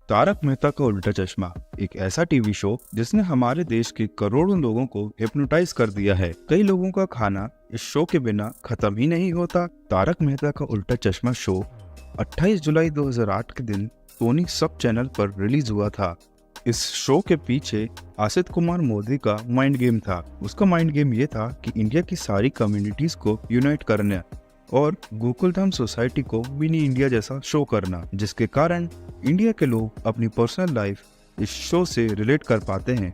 तारक मेहता का उल्टा चश्मा एक ऐसा टीवी शो जिसने हमारे देश के करोड़ों लोगों को हिप्नोटाइज कर दिया है। कई लोगों का खाना इस शो के बिना खत्म ही नहीं होता। तारक मेहता का उल्टा चश्मा शो 28 जुलाई 2008 के दिन सोनी सब चैनल पर रिलीज हुआ था। इस शो के पीछे आसित कुमार मोदी का माइंड गेम था। उसका माइंड गेम ये था कि इंडिया की सारी कम्युनिटीज को यूनाइट करना और गोकुलधाम सोसाइटी को मिनी इंडिया जैसा शो करना, जिसके कारण इंडिया के लोग अपनी पर्सनल लाइफ इस शो से रिलेट कर पाते हैं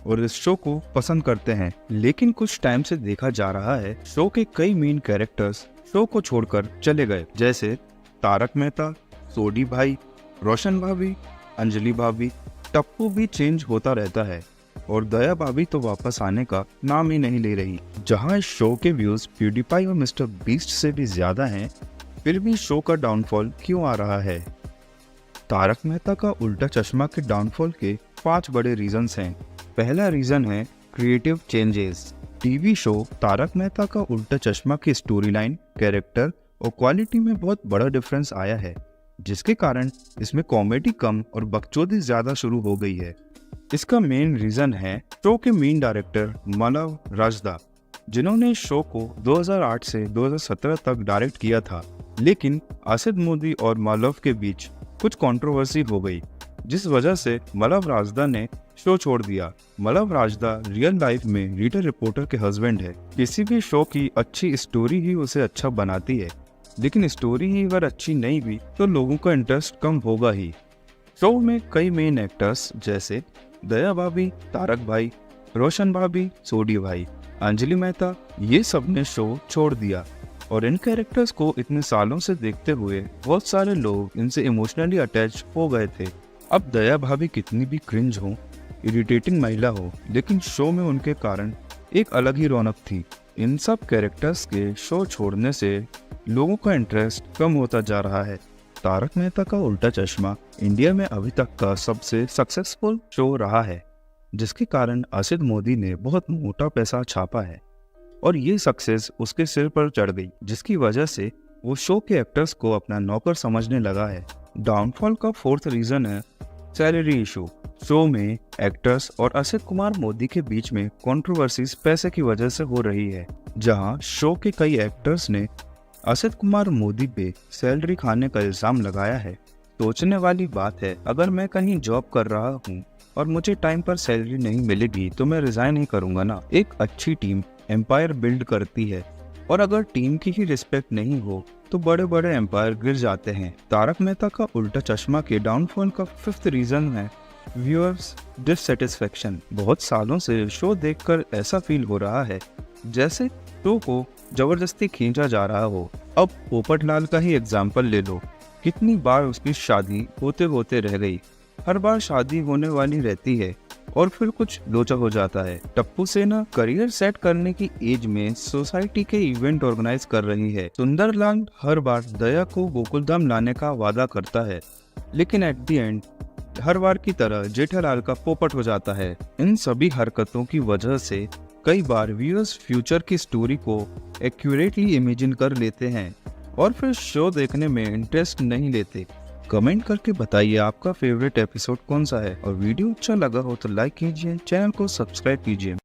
और इस शो को पसंद करते हैं। लेकिन कुछ टाइम से देखा जा रहा है शो के कई मेन कैरेक्टर्स शो को छोड़कर चले गए, जैसे तारक मेहता, सोडी भाई, रोशन भाभी, अंजलि भाभी, टप्पू भी चेंज होता रहता है और दया भाभी तो वापस आने का नाम ही नहीं ले रही। जहां इस शो के व्यूज प्यूडीपाई और मिस्टर बीस्ट से भी ज्यादा हैं, फिर भी शो का डाउनफॉल क्यों आ रहा है? तारक मेहता का उल्टा चश्मा के डाउनफॉल के 5 बड़े रीजंस हैं। पहला रीजन है creative changes. TV show Taarak Mehta ka Ooltah Chashmah की स्टोरी लाइन, कैरेक्टर और क्वालिटी में बहुत बड़ा डिफरेंस आया है, जिसके कारण इसमें कॉमेडी कम और बकचोदी ज्यादा शुरू हो गई है। इसका मेन रीजन है शो के मेन डायरेक्टर मालव राजदा, जिन्होंने शो को 2008 से 2017 तक डायरेक्ट किया था। लेकिन आसित मोदी और मालव के बीच कुछ कंट्रोवर्सी हो गई, जिस वजह से मालव राजदा ने शो छोड़ दिया। मालव राजदा रियल लाइफ में रीडर रिपोर्टर के हस्बैंड है। किसी भी शो की अच्छी स्टोरी ही उसे अच्छा बनाती है, लेकिन स्टोरी ही अगर अच्छी नहीं हुई तो लोगों का इंटरेस्ट कम होगा ही। शो में कई मेन एक्टर्स जैसे दया भाभी, तारक भाई, रोशन भाभी, सोडी भाई, अंजलि मेहता, ये सब ने शो छोड़ दिया और इन कैरेक्टर्स को इतने सालों से देखते हुए बहुत सारे लोग इनसे इमोशनली अटैच हो गए थे। अब दया भाभी कितनी भी क्रिंज हो, इरिटेटिंग महिला हो, लेकिन शो में उनके कारण एक अलग ही रौनक थी। इन सब कैरेक्टर्स के शो छोड़ने से लोगों का इंटरेस्ट कम होता जा रहा है। तारक मेहता का उल्टा चश्मा इंडिया में अभी तक का सबसे सक्सेसफुल शो रहा है, जिसके कारण आसित मोदी ने बहुत मोटा पैसा छापा है और ये सक्सेस उसके सिर पर चढ़ गई, जिसकी वजह से वो शो के एक्टर्स को अपना नौकर समझने लगा है। डाउनफॉल का 4th रीजन है सैलरी इशू। शो में एक्टर्स और आसित कुमार मोदी के बीच में कंट्रोवर्सीज पैसे की वजह से हो रही है, जहां शो के कई एक्टर्स ने आसित कुमार मोदी पे सैलरी खाने का इल्जाम लगाया है। सोचने वाली बात है, अगर मैं कहीं जॉब कर रहा हूँ और मुझे टाइम पर सैलरी नहीं मिलेगी तो मैं रिजाइन नहीं करूंगा ना। एक अच्छी टीम एम्पायर बिल्ड करती है और अगर टीम की ही रिस्पेक्ट नहीं हो तो बड़े बड़े एम्पायर गिर जाते हैं। तारक मेहता का उल्टा चश्मा के डाउनफॉल का 5th रीजन है व्यूअर्स डिससेटिस्फेक्शन। बहुत सालों से शो देखकर ऐसा फील हो रहा है जैसे शो को जबरदस्ती खींचा जा रहा हो। अब पोपटलाल का ही एग्जाम्पल ले लो, कितनी बार उसकी शादी होते होते रह गई। हर बार शादी होने वाली रहती है और फिर कुछ लोचा हो जाता है। टप्पू सेना करियर सेट करने की एज में सोसाइटी के इवेंट ऑर्गेनाइज कर रही है। सुंदरलाल हर बार दया को गोकुलधाम लाने का वादा करता है, लेकिन एट द एंड हर बार की तरह जेठालाल का पोपट हो जाता है। इन सभी हरकतों की वजह से कई बार व्यूअर्स फ्यूचर की स्टोरी को एक्यूरेटली इमेजिन कर लेते हैं और फिर शो देखने में इंटरेस्ट नहीं लेते। कमेंट करके बताइए आपका फेवरेट एपिसोड कौन सा है और वीडियो अच्छा लगा हो तो लाइक कीजिए, चैनल को सब्सक्राइब कीजिए।